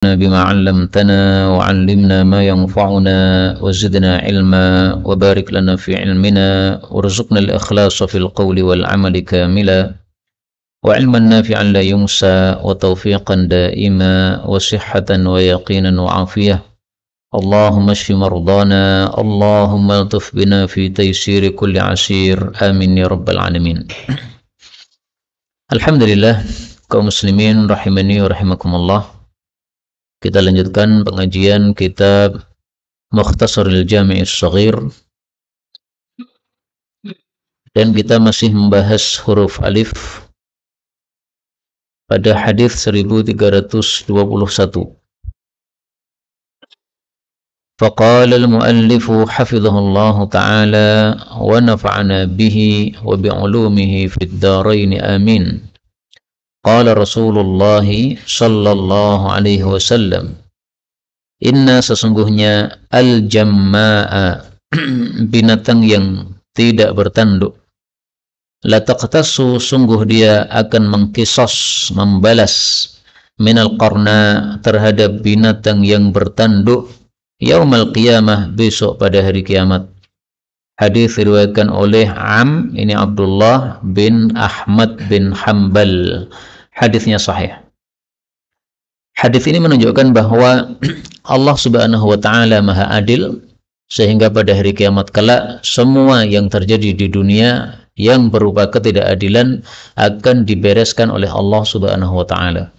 بما علمتنا وعلمنا ما ينفعنا وزدنا علما وبارك لنا في علمنا وارزقنا الإخلاص في القول والعمل كاملا وعلما نافعا لا ينسى وتوفيقا دائما وصحة ويقينا وعافية. اللهم اشف مرضانا اللهم الطف بنا في تيسير كل عسير آمين يا رب العالمين. Alhamdulillah, kaum muslimin rahimani wa rahimakumullah. Kita lanjutkan pengajian kitab Mukhtasarul Jami' As-Shaghir, dan kita masih membahas huruf alif pada hadis 1321. Faqala al-muallifu hafizahullahu ta'ala wa nafa'ana bihi wa bi'ulumihi fid dharain amin. Qala Rasulullah sallallahu alaihi wasallam, inna sesungguhnya al-jamma'a binatang yang tidak bertanduk, la taqtasu sungguh dia akan mengkisos, membalas, minal qarna terhadap binatang yang bertanduk, yaumal qiyamah besok pada hari kiamat. Hadis diriwayatkan oleh ini Abdullah bin Ahmad bin Hanbal. Hadisnya sahih. Hadis ini menunjukkan bahwa Allah Subhanahu wa taala Maha Adil, sehingga pada hari kiamat kelak semua yang terjadi di dunia yang berupa ketidakadilan akan dibereskan oleh Allah Subhanahu wa taala.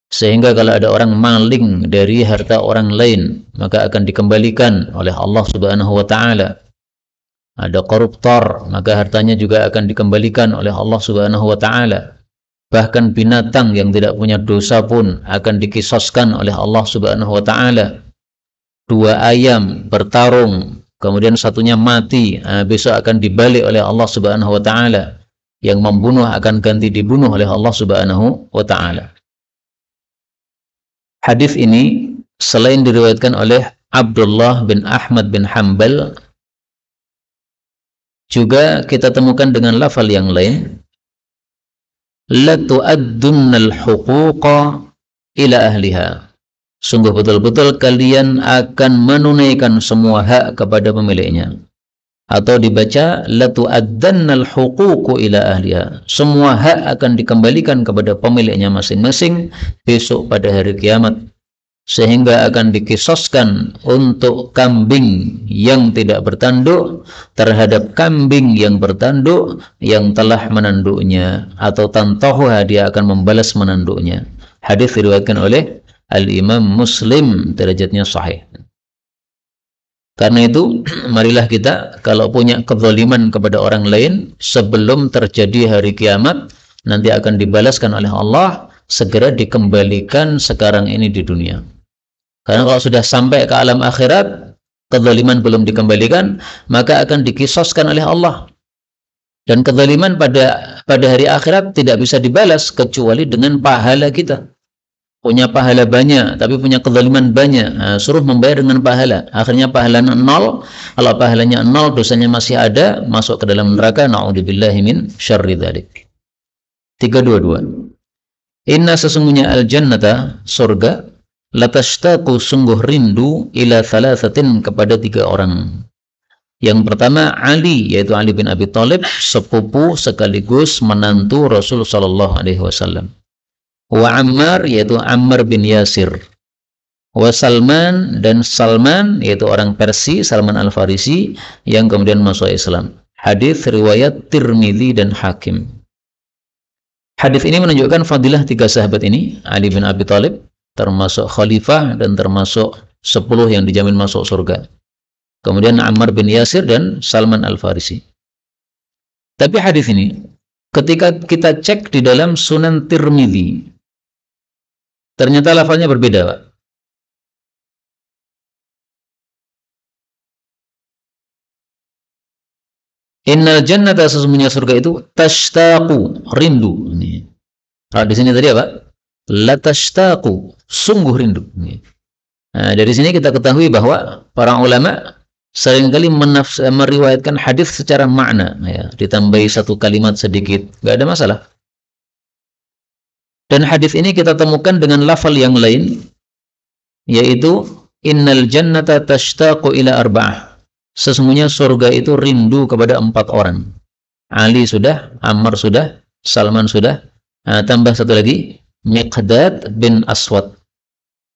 Sehingga kalau ada orang maling dari harta orang lain, maka akan dikembalikan oleh Allah Subhanahu wa taala. Ada koruptor, maka hartanya juga akan dikembalikan oleh Allah Subhanahu wa taala. Bahkan binatang yang tidak punya dosa pun akan dikisoskan oleh Allah Subhanahu wa taala. Dua ayam bertarung, kemudian satunya mati, besok akan dibalik oleh Allah Subhanahu wa taala. Yang membunuh akan ganti dibunuh oleh Allah Subhanahu wa taala. Hadis ini selain diriwayatkan oleh Abdullah bin Ahmad bin Hanbal, juga kita temukan dengan lafal yang lain, la tu'addunnal huquqa ila ahliha. Sungguh betul-betul kalian akan menunaikan semua hak kepada pemiliknya. Atau dibaca la tu'addannal huququ ila ahliha. Semua hak akan dikembalikan kepada pemiliknya masing-masing besok pada hari kiamat. Sehingga akan dikisoskan untuk kambing yang tidak bertanduk terhadap kambing yang bertanduk yang telah menanduknya, atau tantahuha, dia akan membalas menanduknya. Hadis diriwayatkan oleh Al-Imam Muslim, derajatnya sahih. Karena itu, marilah kita kalau punya kezaliman kepada orang lain sebelum terjadi hari kiamat, nanti akan dibalaskan oleh Allah, segera dikembalikan sekarang ini di dunia. Karena kalau sudah sampai ke alam akhirat, kezaliman belum dikembalikan, maka akan dikisoskan oleh Allah. Dan kezaliman pada hari akhirat tidak bisa dibalas kecuali dengan pahala kita. Punya pahala banyak, tapi punya kezaliman banyak. Suruh membayar dengan pahala. Akhirnya pahalanya 0. Kalau pahalanya 0, dosanya masih ada, masuk ke dalam neraka. Na'udzubillahi min syarri dzalik. 322. Inna sesungguhnya al-jannata, surga, latashtaku sungguh rindu ila thalathatin kepada 3 orang. Yang pertama Ali, yaitu Ali bin Abi Thalib, sepupu sekaligus menantu Rasul sallallahu alaihi wasallam. Wa Ammar, yaitu Ammar bin Yasir. Wa Salman, dan Salman, yaitu orang Persia, Salman Al-Farisi, yang kemudian masuk Islam. Hadis riwayat Tirmidzi dan Hakim. Hadis ini menunjukkan fadilah 3 sahabat ini. Ali bin Abi Thalib termasuk khalifah dan termasuk 10 yang dijamin masuk surga. Kemudian Ammar bin Yasir dan Salman Al-Farisi. Tapi hadis ini ketika kita cek di dalam Sunan Tirmidzi, ternyata lafalnya berbeda, Pak. Innal jannata, sesungguhnya surga itu, tashtaqu, rindu. Kalau di sini tadi apa? La tashtaqu, sungguh rindu. Nah, dari sini kita ketahui bahwa para ulama seringkali meriwayatkan hadis secara makna, ya, ditambahi 1 kalimat sedikit, nggak ada masalah. Dan hadis ini kita temukan dengan lafal yang lain, yaitu innal jannata tashtaqu ila arba'ah. Sesungguhnya surga itu rindu kepada 4 orang. Ali sudah, Ammar sudah, Salman sudah, tambah satu lagi, Miqdad bin Aswad.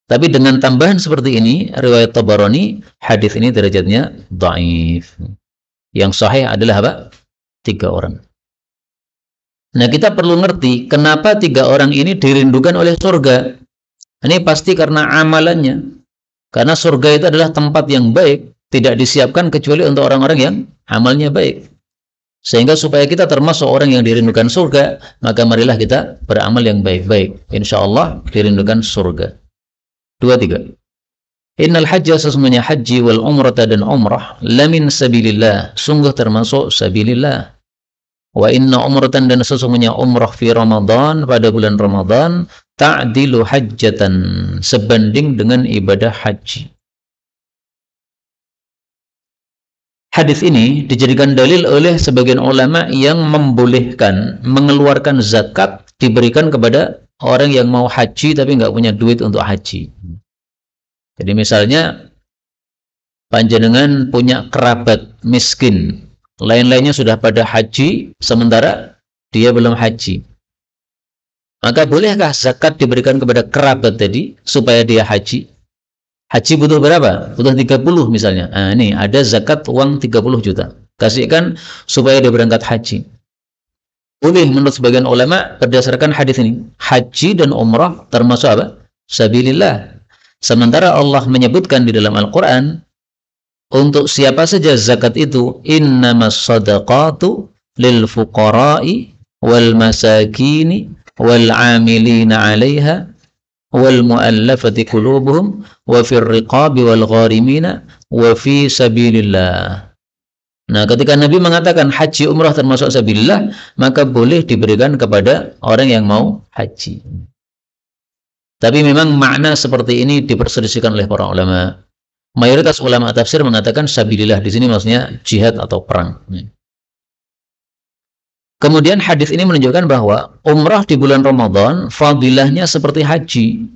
Tapi dengan tambahan seperti ini, riwayat Tabarani, hadis ini derajatnya dhaif. Yang sahih adalah apa? 3 orang. Nah, kita perlu ngerti kenapa 3 orang ini dirindukan oleh surga. Ini pasti karena amalannya. Karena surga itu adalah tempat yang baik, tidak disiapkan kecuali untuk orang-orang yang amalnya baik. Sehingga supaya kita termasuk orang yang dirindukan surga, maka marilah kita beramal yang baik-baik. Insya Allah dirindukan surga. 2, 3. Innal hajja, sesungguhnya haji, wal umrata, dan umrah, lamin sabilillah, sungguh termasuk sabilillah. Wa inna umratan, dan sesungguhnya umrah fi Ramadan, pada bulan Ramadan, ta'dilu hajjatan, sebanding dengan ibadah haji. Hadis ini dijadikan dalil oleh sebagian ulama yang membolehkan mengeluarkan zakat diberikan kepada orang yang mau haji tapi nggak punya duit untuk haji. Jadi misalnya panjenengan punya kerabat miskin, lain-lainnya sudah pada haji, sementara dia belum haji. Maka bolehkah zakat diberikan kepada kerabat tadi supaya dia haji? Haji butuh berapa? Butuh 30 misalnya. Nah, ini ada zakat uang 30 juta. Kasihkan supaya dia berangkat haji. Boleh menurut sebagian ulama berdasarkan hadis ini. Haji dan umrah termasuk apa? Sabilillah. Sementara Allah menyebutkan di dalam Al-Quran, untuk siapa saja zakat itu, innamas sadaqatu lil fuqara'i wal masakini wal amilina 'alaiha wal mu'allafati qulubuhum wa fir riqabi wal gharimina wa fi sabilillah. Nah, ketika Nabi mengatakan haji umrah termasuk sabilillah, maka boleh diberikan kepada orang yang mau haji. Tapi memang makna seperti ini diperselisihkan oleh para ulama. Mayoritas ulama tafsir mengatakan sabilillah di sini maksudnya jihad atau perang. Kemudian hadis ini menunjukkan bahwa umrah di bulan Ramadan fadilahnya seperti haji.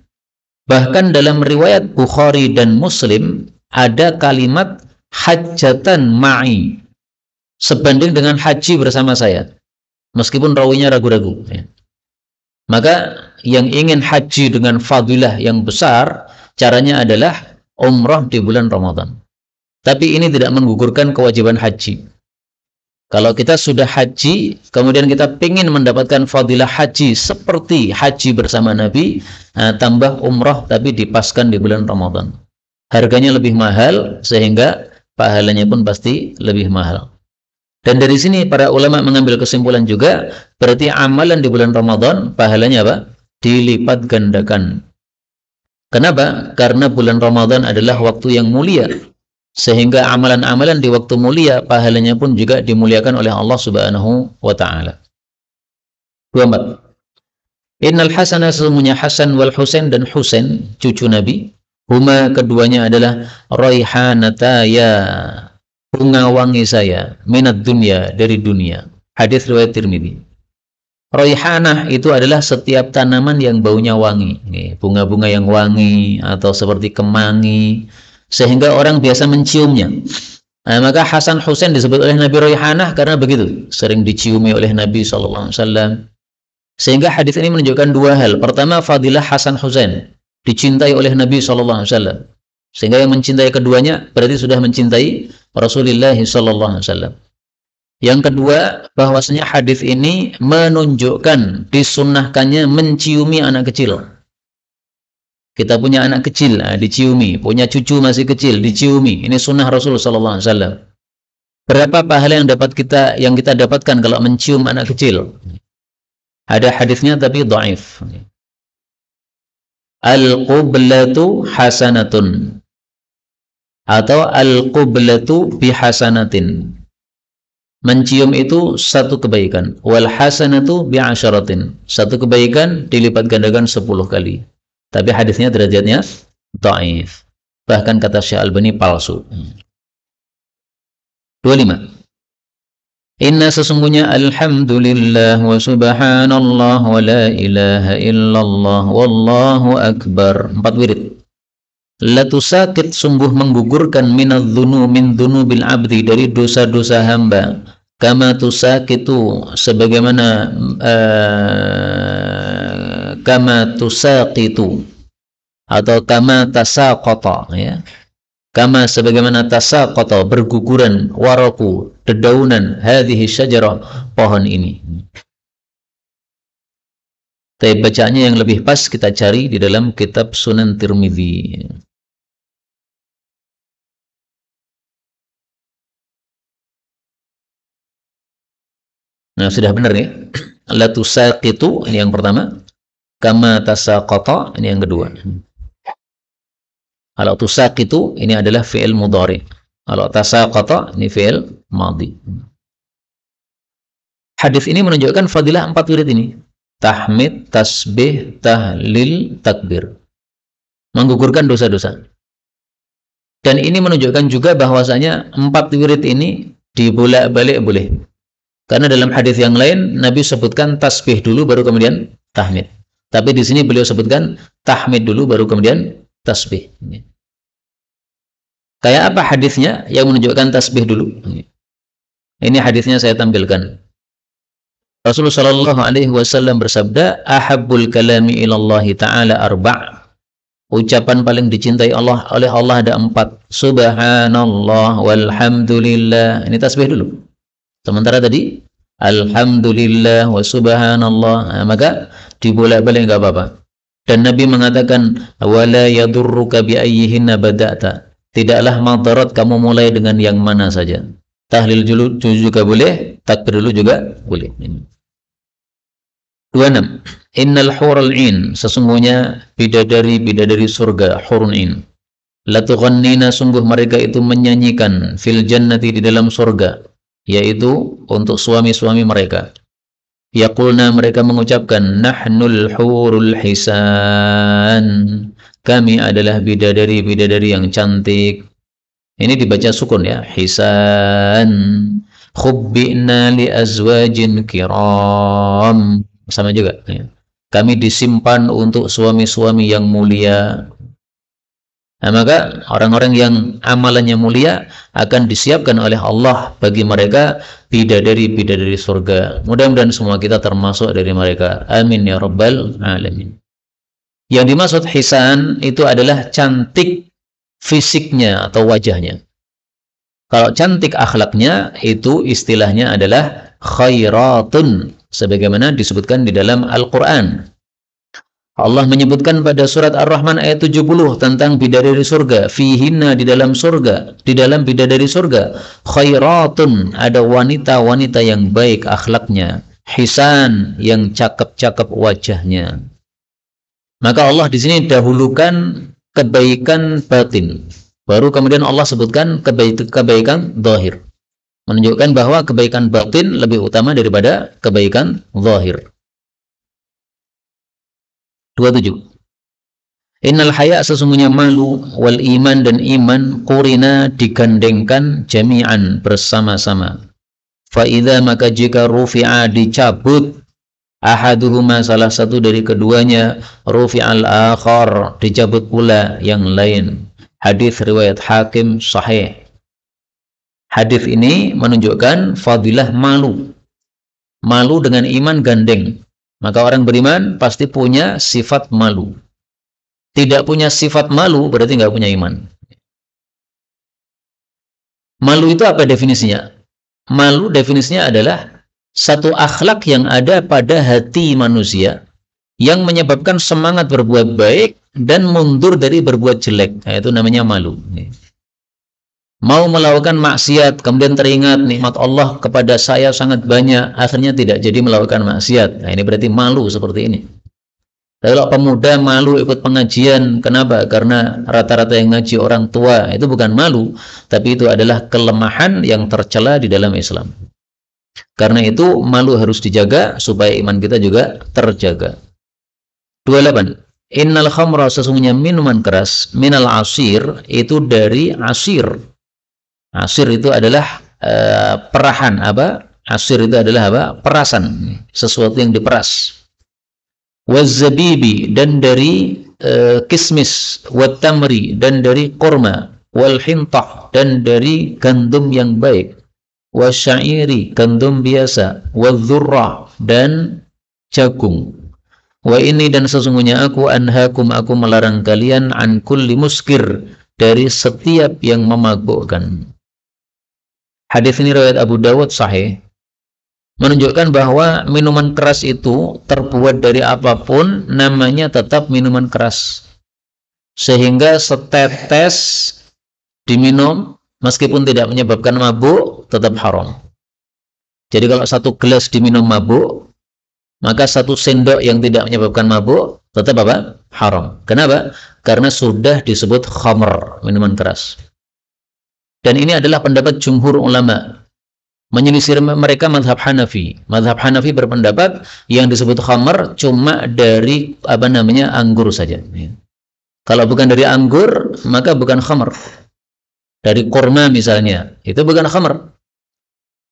Bahkan dalam riwayat Bukhari dan Muslim ada kalimat hajjatan ma'i, sebanding dengan haji bersama saya. Meskipun rawinya ragu-ragu. Maka yang ingin haji dengan fadilah yang besar, caranya adalah umrah di bulan Ramadan. Tapi ini tidak menggugurkan kewajiban haji. Kalau kita sudah haji, kemudian kita ingin mendapatkan fadilah haji seperti haji bersama Nabi, tambah umrah tapi dipaskan di bulan Ramadan. Harganya lebih mahal, sehingga pahalanya pun pasti lebih mahal. Dan dari sini para ulama mengambil kesimpulan juga, berarti amalan di bulan Ramadan, pahalanya apa? Dilipat gandakan. Kenapa? Karena bulan Ramadan adalah waktu yang mulia. Sehingga amalan-amalan di waktu mulia, pahalanya pun juga dimuliakan oleh Allah Subhanahu wa ta'ala. 24. Innal Hasanah, sesungguhnya Hasan wal Husain dan Husain, cucu Nabi, huma, keduanya adalah raihanataya, bunga wangi saya, minat dunia, dari dunia. Hadis riwayat Tirmidzi. Raihanah itu adalah setiap tanaman yang baunya wangi. Bunga-bunga yang wangi atau seperti kemangi, sehingga orang biasa menciumnya. Nah, maka Hasan Husain disebut oleh Nabi Raihanah karena begitu, sering diciumi oleh Nabi SAW. Sehingga hadis ini menunjukkan 2 hal. Pertama, fadilah Hasan Husain, dicintai oleh Nabi SAW. Sehingga yang mencintai keduanya berarti sudah mencintai Rasulullah SAW. Yang kedua, bahwasanya hadis ini menunjukkan disunnahkannya menciumi anak kecil. Kita punya anak kecil, diciumi. Punya cucu masih kecil, diciumi. Ini sunnah Rasul sallallahu alaihi wasallam. Berapa pahala yang kita dapatkan kalau mencium anak kecil? Ada hadisnya tapi dhaif. Al-qublatu hasanatun, atau al-qublatu bihasanatin. Mencium itu satu kebaikan. Wal hasanatu bi'asyaratin. Satu kebaikan dilipat gandakan 10 kali. Tapi hadisnya derajatnya dhaif. Bahkan kata Syekh Albani palsu. 25. Inna, sesungguhnya alhamdulillah wa subhanallah wa la ilaha illallah wallahu akbar. 4 wirid. Latusakit, sungguh menggugurkan min dzunubil abdi, dari dosa-dosa hamba, kama tusakitu, sebagaimana kama tusakitu, atau kama tasaqata, ya, kama sebagaimana tasaqata, berguguran, waraku, dedaunan, hadhihi syajarah, pohon ini. Tapi bacaannya yang lebih pas kita cari di dalam kitab Sunan Tirmidzi. Nah, sudah benar ya. La tusaqitu, ini yang pertama. Kama tasaqata, ini yang kedua. Kalau tusaqitu, ini adalah fi'il mudhari. Kalau tasaqata, ini fi'il madhi. Hadis ini menunjukkan fadilah 4 wirid ini. Tahmid, tasbih, tahlil, takbir. Menggugurkan dosa-dosa. Dan ini menunjukkan juga bahwasanya 4 wirid ini dibolak-balik boleh. Karena dalam hadis yang lain Nabi sebutkan tasbih dulu baru kemudian tahmid. Tapi di sini beliau sebutkan tahmid dulu baru kemudian tasbih. Kayak apa hadisnya yang menunjukkan tasbih dulu? Ini hadisnya saya tampilkan. Rasulullah Shallallahu Alaihi Wasallam bersabda, "Ahabbul kalami ilallahi taala arba'." Ucapan paling dicintai Allah oleh Allah ada 4. Subhanallah walhamdulillah. Ini tasbih dulu. Sementara tadi alhamdulillah wa subhanallah. Nah, maka dibolak-balik enggak apa-apa. Dan Nabi mengatakan wala yadurruka bi ayyihinna bada'ta. Tidaklah madarat kamu mulai dengan yang mana saja. Tahlil dulu juga boleh, takbir dulu juga boleh. 26. Innal hurul 'ain, sesungguhnya bidadari-bidadari surga, hurun 'ain. La tughannina, sungguh mereka itu menyanyikan fil jannati, di dalam surga, yaitu untuk suami-suami mereka. Yaqulna, mereka mengucapkan, nahnul hurul hisan, kami adalah bidadari-bidadari yang cantik. Ini dibaca sukun ya, hisan. Khubbi'na li azwajin kiram, sama juga ya. Kami disimpan untuk suami-suami yang mulia. Nah, maka orang-orang yang amalannya mulia akan disiapkan oleh Allah bagi mereka bidadari-bidadari surga. Mudah-mudahan semua kita termasuk dari mereka. Amin ya rabbal alamin. Yang dimaksud hisan itu adalah cantik fisiknya atau wajahnya. Kalau cantik akhlaknya, itu istilahnya adalah khairatun, sebagaimana disebutkan di dalam Al-Quran. Allah menyebutkan pada surat Ar-Rahman ayat 70 tentang bidadari surga. Fihinna, di dalam surga, di dalam bidadari surga, khairatun, ada wanita-wanita yang baik akhlaknya, hisan, yang cakep-cakep wajahnya. Maka Allah di sini dahulukan kebaikan batin, baru kemudian Allah sebutkan kebaikan zahir, menunjukkan bahwa kebaikan batin lebih utama daripada kebaikan zahir. 27. Innal haya, sesungguhnya malu, wal iman, dan iman, qurina, digandengkan, jami'an, bersama-sama. Fa idza, maka jika rufi'a, dicabut, ahaduhuma, salah satu dari keduanya, rufi'al akhar, dicabut pula yang lain. Hadis riwayat Hakim sahih. Hadis ini menunjukkan fadilah malu. Malu dengan iman gandeng. Maka orang beriman pasti punya sifat malu. Tidak punya sifat malu berarti nggak punya iman. Malu itu apa definisinya? Malu definisinya adalah satu akhlak yang ada pada hati manusia yang menyebabkan semangat berbuat baik dan mundur dari berbuat jelek. Nah, itu namanya malu. Mau melakukan maksiat, kemudian teringat nikmat Allah kepada saya sangat banyak, akhirnya tidak jadi melakukan maksiat. Nah, ini berarti malu seperti ini. Kalau pemuda malu ikut pengajian, kenapa? Karena rata-rata yang ngaji orang tua, itu bukan malu, tapi itu adalah kelemahan yang tercela di dalam Islam. Karena itu malu harus dijaga supaya iman kita juga terjaga. 28. Innal khamra, sesungguhnya minuman keras, minal asir, itu dari asir. Asir itu adalah perahan, apa? Asir itu adalah apa? Perasan, sesuatu yang diperas. Wazzabibi, dan dari kismis, wat tamri, dan dari korma, wal hintah, dan dari gandum yang baik, wasyairi, gandum biasa, wadzurrah, dan jagung. Wa ini, dan sesungguhnya aku anhakum, aku melarang kalian, an kulli muskir, dari setiap yang memabukkan. Hadis ini riwayat Abu Dawud sahih, menunjukkan bahwa minuman keras itu terbuat dari apapun, namanya tetap minuman keras. Sehingga setetes diminum, meskipun tidak menyebabkan mabuk, tetap haram. Jadi kalau satu gelas diminum mabuk, maka satu sendok yang tidak menyebabkan mabuk, tetap apa? Haram. Kenapa? Karena sudah disebut khamr, minuman keras. Dan ini adalah pendapat jumhur ulama. Menyelisih mereka mazhab Hanafi. Mazhab Hanafi berpendapat yang disebut khamr cuma dari anggur saja. Kalau bukan dari anggur, maka bukan khamr. Dari kurma misalnya, itu bukan khamr.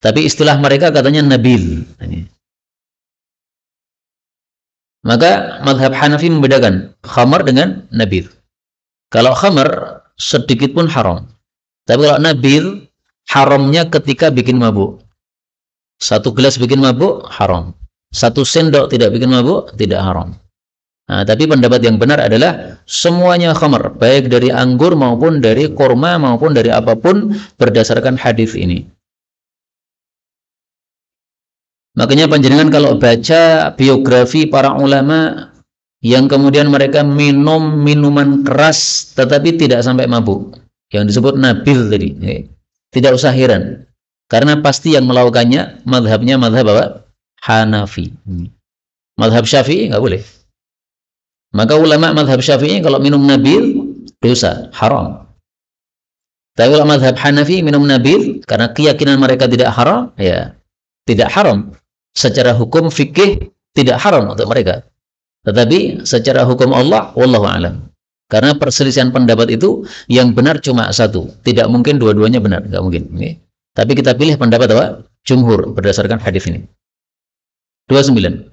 Tapi istilah mereka katanya nabil. Maka mazhab Hanafi membedakan khamr dengan nabil. Kalau khamr sedikit pun haram. Tapi kalau nabil, haramnya ketika bikin mabuk. Satu gelas bikin mabuk, haram. Satu sendok tidak bikin mabuk, tidak haram. Nah, tapi pendapat yang benar adalah semuanya khamr, baik dari anggur maupun dari kurma maupun dari apapun, berdasarkan hadis ini. Makanya panjenengan kalau baca biografi para ulama yang kemudian mereka minum minuman keras tetapi tidak sampai mabuk, yang disebut nabil tadi, tidak usah heran, karena pasti yang melakukannya madhabnya madhab apa? Hanafi. Madhab Syafi'i nggak boleh. Maka ulama madhab Syafi'i kalau minum nabil dosa, haram. Tapi kalau madhab Hanafi minum nabil karena keyakinan mereka tidak haram, ya tidak haram. Secara hukum fikih tidak haram untuk mereka. Tetapi secara hukum Allah, wallahu a'lam. Karena perselisihan pendapat itu yang benar cuma satu, tidak mungkin dua-duanya benar, nggak mungkin. Tapi kita pilih pendapat apa? Jumhur berdasarkan hadis ini. 29.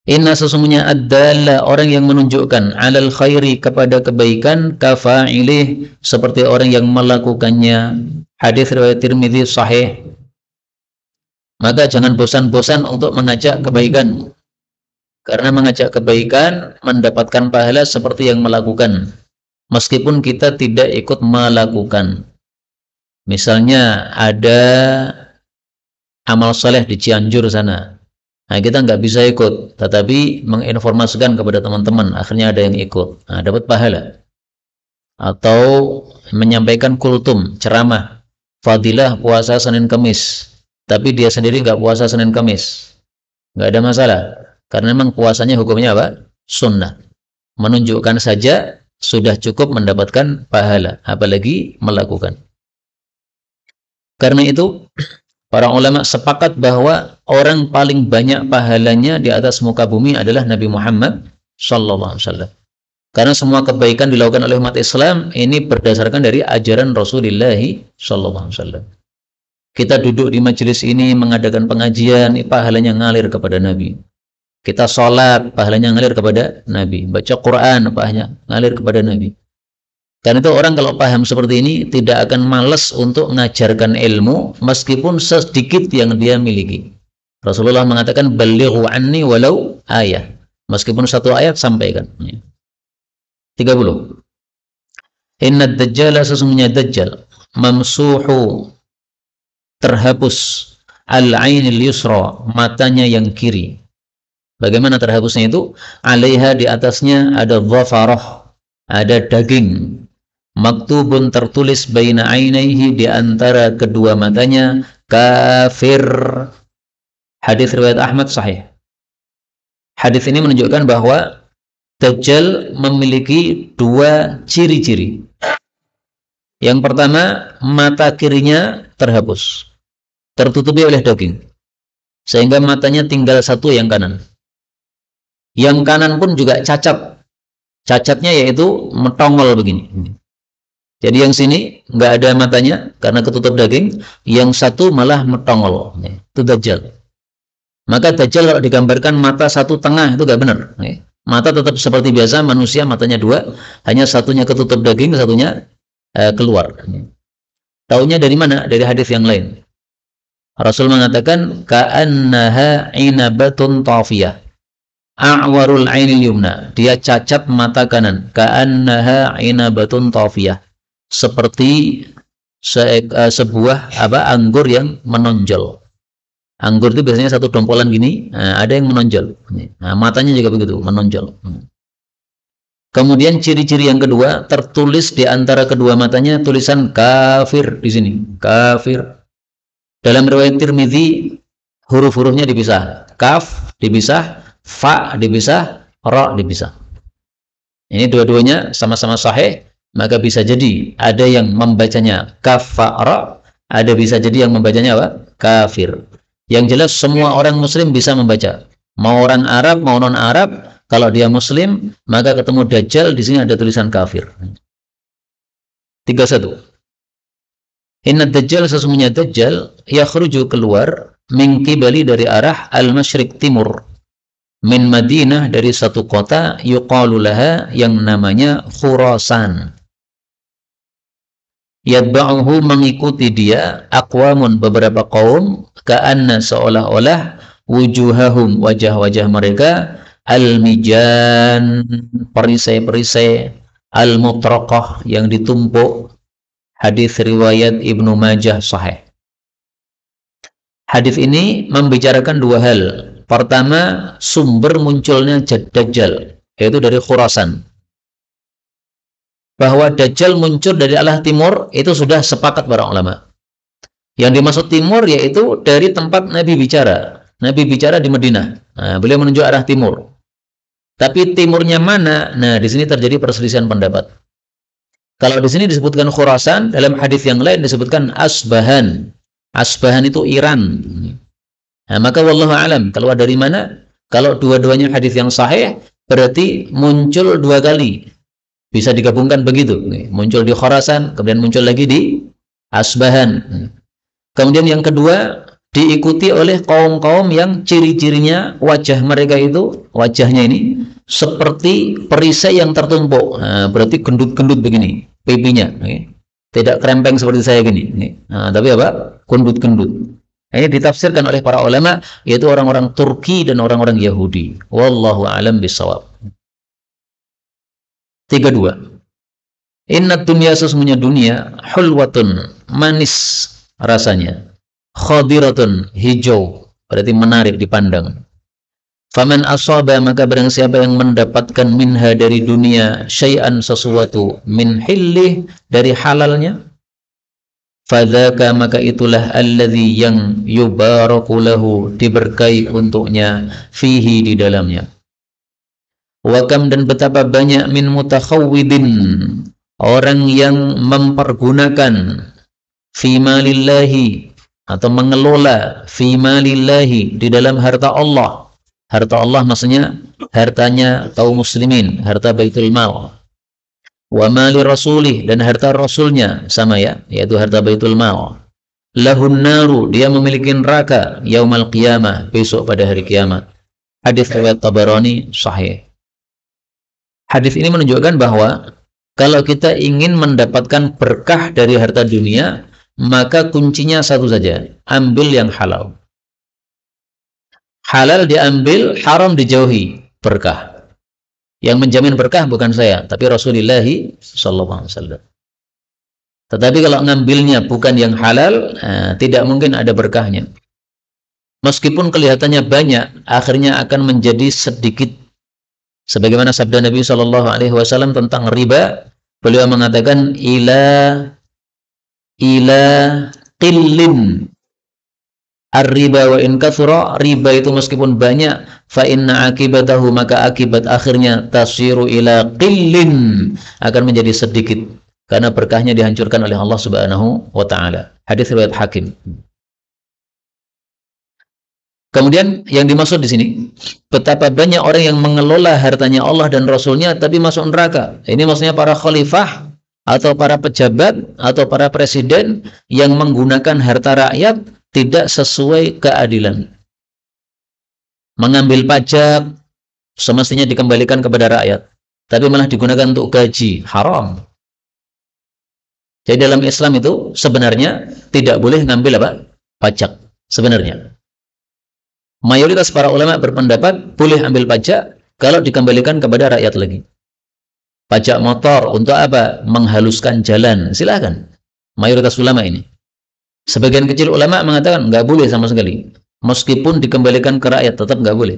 Inna sesungguhnya ad-dalla, orang yang menunjukkan, alal khairi, kepada kebaikan, kafa'ilih, seperti orang yang melakukannya. Hadis riwayat Tirmidzi sahih. Maka jangan bosan-bosan untuk mengajak kebaikan. Karena mengajak kebaikan mendapatkan pahala seperti yang melakukan, meskipun kita tidak ikut melakukan. Misalnya ada amal soleh di Cianjur sana, nah kita nggak bisa ikut, tetapi menginformasikan kepada teman-teman, akhirnya ada yang ikut, nah, dapat pahala. Atau menyampaikan kultum, ceramah, fadilah puasa Senin Kamis, tapi dia sendiri nggak puasa Senin Kamis, nggak ada masalah. Karena memang puasanya hukumnya apa? Sunnah. Menunjukkan saja sudah cukup mendapatkan pahala, apalagi melakukan. Karena itu, para ulama sepakat bahwa orang paling banyak pahalanya di atas muka bumi adalah Nabi Muhammad SAW. Karena semua kebaikan dilakukan oleh umat Islam ini berdasarkan dari ajaran Rasulullah SAW. Kita duduk di majelis ini mengadakan pengajian, pahalanya ngalir kepada Nabi. Kita sholat, pahalanya ngalir kepada Nabi. Baca Quran, pahalanya ngalir kepada Nabi. Karena itu orang kalau paham seperti ini tidak akan malas untuk mengajarkan ilmu meskipun sedikit yang dia miliki. Rasulullah mengatakan balighu anni walau ayah. Meskipun satu ayat sampaikan. 30. Inna dajjala, sesungguhnya dajjal, mamsuhu, terhapus, al-ainil yusra, matanya yang kiri. Bagaimana terhapusnya itu? Alaiha, di atasnya ada dhafarah, ada daging. Maktubun, tertulis, baina ainaihi, di antara kedua matanya, kafir. Hadis riwayat Ahmad sahih. Hadis ini menunjukkan bahwa Dajjal memiliki dua ciri-ciri. Yang pertama, mata kirinya terhapus, tertutupi oleh daging, sehingga matanya tinggal satu, yang kanan. Yang kanan pun juga cacat. Cacatnya yaitu metongol begini. Jadi yang sini nggak ada matanya karena ketutup daging, yang satu malah metongol. Itu Dajjal. Maka Dajjal kalau digambarkan mata satu tengah itu nggak benar. Mata tetap seperti biasa, manusia matanya dua, hanya satunya ketutup daging, satunya keluar. Taunya dari mana? Dari hadis yang lain. Rasul mengatakan ka'annaha inabatun tafiyah. A'warul ainil yumna. Dia cacat mata kanan. Ka'annaha inabatun tafiyah. Seperti sebuah anggur yang menonjol. Anggur itu biasanya satu dompolan gini, ada yang menonjol. Nah, matanya juga begitu, menonjol. Kemudian ciri-ciri yang kedua, tertulis di antara kedua matanya tulisan kafir di sini, kafir. Dalam riwayat Tirmidzi huruf-hurufnya dipisah, kaf dipisah, fa dipisah, ra dipisah. Ini dua-duanya sama-sama sahih, maka bisa jadi ada yang membacanya kaf fa ra, ada bisa jadi yang membacanya apa? Kafir. Yang jelas semua orang muslim bisa membaca. Mau orang Arab, mau non-Arab, kalau dia muslim, maka ketemu Dajjal, di sini ada tulisan kafir. 31. Inna Dajjal, sesungguhnya Dajjal, yakhruju keluar, min qibali dari arah al-masyriq timur. Min Madinah, dari satu kota, yuqalu laha, yang namanya Khurasan. Yadba'uhu, mengikuti dia, aqwamun, beberapa kaum, ka'anna, seolah-olah, wujuhahum, wajah-wajah mereka, al-mijan, perisai-perisai, al-mutraqah, yang ditumpuk. Hadis riwayat Ibnu Majah sahih. Hadis ini membicarakan dua hal. Pertama, sumber munculnya Dajjal, yaitu dari Khurasan. Bahwa Dajjal muncul dari arah timur, itu sudah sepakat para ulama. Yang dimaksud timur yaitu dari tempat Nabi bicara. Nabi bicara di Madinah. Nah, beliau menunjuk arah timur. Tapi timurnya mana? Nah, di sini terjadi perselisihan pendapat. Kalau di sini disebutkan Khurasan, dalam hadis yang lain disebutkan Asbahan. Asbahan itu Iran. Nah, maka wallahu alam, keluar dari mana? Kalau dua-duanya hadis yang sahih, berarti muncul dua kali. Bisa digabungkan begitu. Muncul di Khurasan, kemudian muncul lagi di Asbahan. Kemudian yang kedua, diikuti oleh kaum-kaum yang ciri-cirinya wajah mereka itu, wajahnya ini seperti perisai yang tertumpuk. Nah, berarti gendut-gendut begini, pipinya. Tidak krempeng seperti saya gini. Nah, tapi apa? Gendut-gendut. Ini ditafsirkan oleh para ulama, yaitu orang-orang Turki dan orang-orang Yahudi. Wallahu a'lam bishawab. 32. Inna dunya, sesungguhnya dunia, hulwatun, manis rasanya, khadiratun, hijau, berarti menarik dipandang. Faman asaba, maka barang siapa yang mendapatkan minha, dari dunia, syai'an, sesuatu, min hillih, dari halalnya, fadzaka, maka itulah alladzi, yang yubaraku lahu, diberkahi untuknya, fihi, di dalamnya. Wakam, dan betapa banyak, min mutakhawwidin, orang yang mempergunakan, fi malillahi, atau mengelola, fi malillahi, di dalam harta Allah. Harta Allah maksudnya hartanya kaum muslimin, harta baitul mal. Wa mali rasulih, dan harta rasulnya, sama ya, yaitu harta baitul mal. Lahun naru, dia memiliki neraka, yaumal qiyamah, besok pada hari kiamat. Hadis riwayat Tabarani sahih. Hadis ini menunjukkan bahwa kalau kita ingin mendapatkan berkah dari harta dunia, maka kuncinya satu saja, ambil yang halal. Halal diambil, haram dijauhi, berkah. Yang menjamin berkah bukan saya, tapi Rasulullah SAW. Tetapi kalau ngambilnya bukan yang halal, tidak mungkin ada berkahnya. Meskipun kelihatannya banyak, akhirnya akan menjadi sedikit. Sebagaimana sabda Nabi SAW tentang riba, beliau mengatakan ila qillin ar-riba wa in kathura, riba itu meskipun banyak, fa inna akibatahu, maka akibat akhirnya tasiru ila qillin, akan menjadi sedikit, karena berkahnya dihancurkan oleh Allah Subhanahu wa taala. Hadis riwayat Hakim. Kemudian yang dimaksud di sini, betapa banyak orang yang mengelola hartanya Allah dan Rasulnya tapi masuk neraka. Ini maksudnya para khalifah atau para pejabat atau para presiden yang menggunakan harta rakyat tidak sesuai keadilan. Mengambil pajak semestinya dikembalikan kepada rakyat, tapi malah digunakan untuk gaji, haram. Jadi dalam Islam itu sebenarnya tidak boleh ngambil apa? Pajak sebenarnya. Mayoritas para ulama berpendapat boleh ambil pajak kalau dikembalikan kepada rakyat lagi. Pajak motor untuk apa? Menghaluskan jalan, silakan. Mayoritas ulama ini. Sebagian kecil ulama mengatakan nggak boleh sama sekali. Meskipun dikembalikan ke rakyat tetap nggak boleh.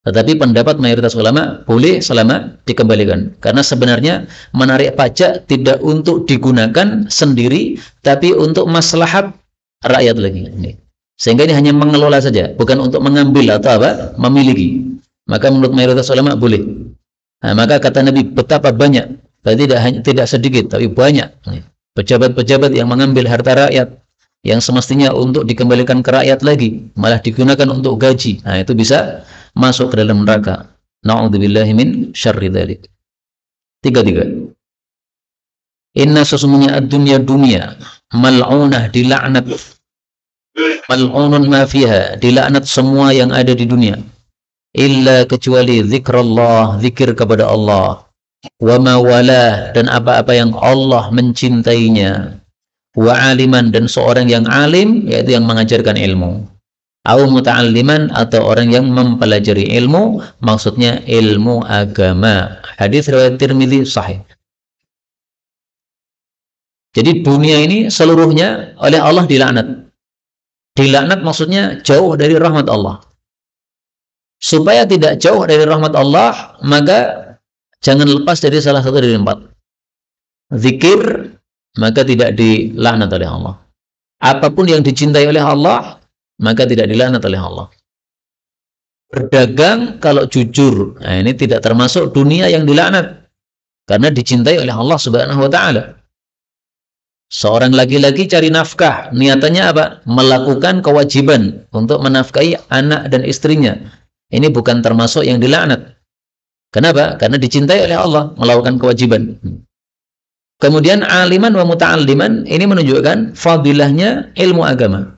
Tetapi pendapat mayoritas ulama boleh selama dikembalikan. Karena sebenarnya menarik pajak tidak untuk digunakan sendiri, tapi untuk maslahat rakyat lagi. Sehingga ini hanya mengelola saja, bukan untuk mengambil atau apa? Memiliki. Maka menurut mayoritas ulama boleh. Nah, maka kata Nabi, betapa banyak, berarti tidak sedikit, tapi banyak pejabat-pejabat yang mengambil harta rakyat yang semestinya untuk dikembalikan ke rakyat lagi, malah digunakan untuk gaji. Nah, itu bisa masuk ke dalam neraka. Na'udzubillahi min syarri dzalik. 3. Inna sesungguhnya ad-dunya dunia mal'unah, dilaknat. Mal'unun ma fiha, dilaknat semua yang ada di dunia. Illa kecuali zikrullah, zikir kepada Allah, wa ma wala, dan apa-apa yang Allah mencintainya, wa aliman, dan seorang yang alim, yaitu yang mengajarkan ilmu, au muta'alliman, atau orang yang mempelajari ilmu, maksudnya ilmu agama. Hadis riwayat Tirmidzi sahih. Jadi dunia ini seluruhnya oleh Allah dilaknat. Dilaknat maksudnya jauh dari rahmat Allah. Supaya tidak jauh dari rahmat Allah, maka jangan lepas dari salah satu dari 4. Zikir, maka tidak dilaknat oleh Allah. Apapun yang dicintai oleh Allah, maka tidak dilaknat oleh Allah. Berdagang kalau jujur, nah ini tidak termasuk dunia yang dilaknat, karena dicintai oleh Allah Subhanahu wa Ta'ala. Seorang laki-laki cari nafkah, niatannya apa? Melakukan kewajiban untuk menafkahi anak dan istrinya. Ini bukan termasuk yang dilaknat. Kenapa? Karena dicintai oleh Allah, melakukan kewajiban. Kemudian aliman wa muta'alliman, ini menunjukkan fadilahnya ilmu agama.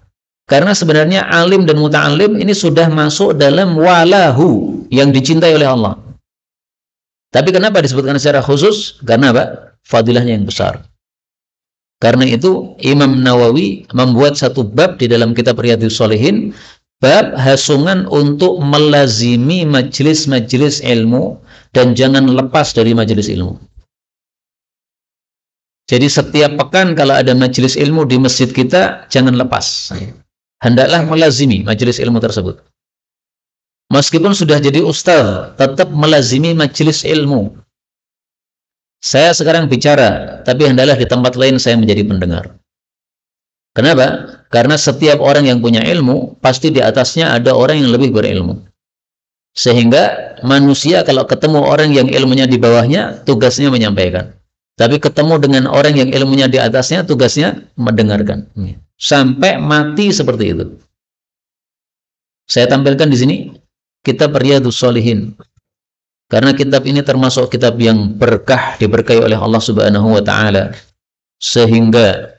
Karena sebenarnya alim dan muta'allim ini sudah masuk dalam walahu, yang dicintai oleh Allah. Tapi kenapa disebutkan secara khusus? Karena apa? Fadilahnya yang besar. Karena itu Imam Nawawi membuat satu bab di dalam kitab Riyadhus Shalihin, bab hasungan untuk melazimi majelis-majelis ilmu dan jangan lepas dari majelis ilmu. Jadi setiap pekan kalau ada majelis ilmu di masjid kita, jangan lepas. Hendaklah melazimi majelis ilmu tersebut. Meskipun sudah jadi ustaz, tetap melazimi majelis ilmu. Saya sekarang bicara, tapi hendaklah di tempat lain saya menjadi pendengar. Kenapa? Karena setiap orang yang punya ilmu, pasti di atasnya ada orang yang lebih berilmu. Sehingga manusia kalau ketemu orang yang ilmunya di bawahnya, tugasnya menyampaikan. Tapi ketemu dengan orang yang ilmunya di atasnya, tugasnya mendengarkan. Sampai mati seperti itu. Saya tampilkan di sini kitab Riyadhus Shalihin. Karena kitab ini termasuk kitab yang berkah, diberkahi oleh Allah Subhanahu wa Ta'ala. Sehingga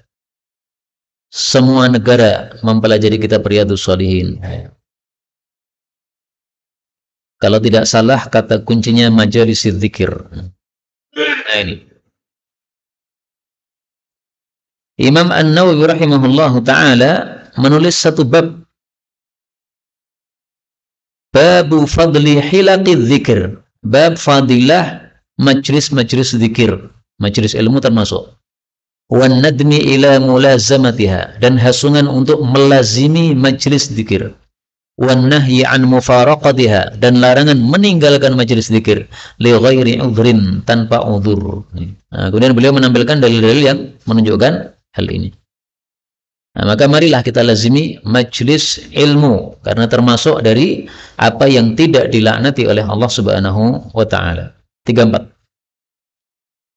semua negara mempelajari kitab Riyadhus Shalihin. Kalau tidak salah, kata kuncinya majalis dzikir. Nah ini. Imam An-Nawawi rahimahullahu ta'ala menulis satu bab. Babu fadli hilaqi dzikir. Bab fadilah majlis-majlis dzikir. Majlis ilmu termasuk. Wan nadmi ila mulazamatiha, dan hasungan untuk melazimi majlis dzikir. Wan nahyi an mufaraqatiha, dan larangan meninggalkan majlis dzikir li ghairi udhrin, tanpa udhur. Nah, kemudian beliau menampilkan dalil-dalil yang menunjukkan hal ini. Nah, maka marilah kita lazimi majlis ilmu, karena termasuk dari apa yang tidak dilaknati oleh Allah Subhanahu wa Ta'ala. 34.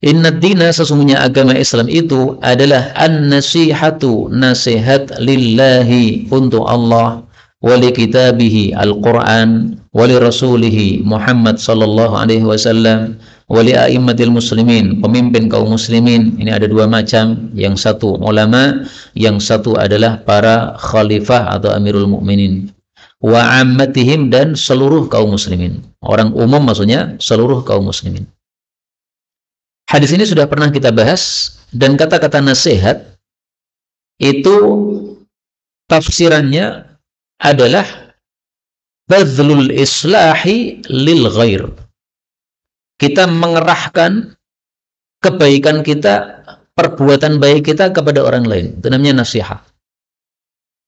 Inna dina, sesungguhnya agama Islam itu adalah an-nasihatu, nasihat lillahi, untuk Allah, wali kitabihi Al-Quran, wali rasulihi Muhammad sallallahu alaihi wasallam, wali a'immatil muslimin, pemimpin kaum muslimin. Ini ada dua macam, yang satu ulama, yang satu adalah para khalifah atau amirul mukminin. wa ammatihim, dan seluruh kaum muslimin. Orang umum maksudnya seluruh kaum muslimin. Hadis ini sudah pernah kita bahas, dan kata-kata nasihat itu tafsirannya adalah badlul islahi lil ghair. Kita mengerahkan kebaikan kita, perbuatan baik kita kepada orang lain. Itu namanya nasihat.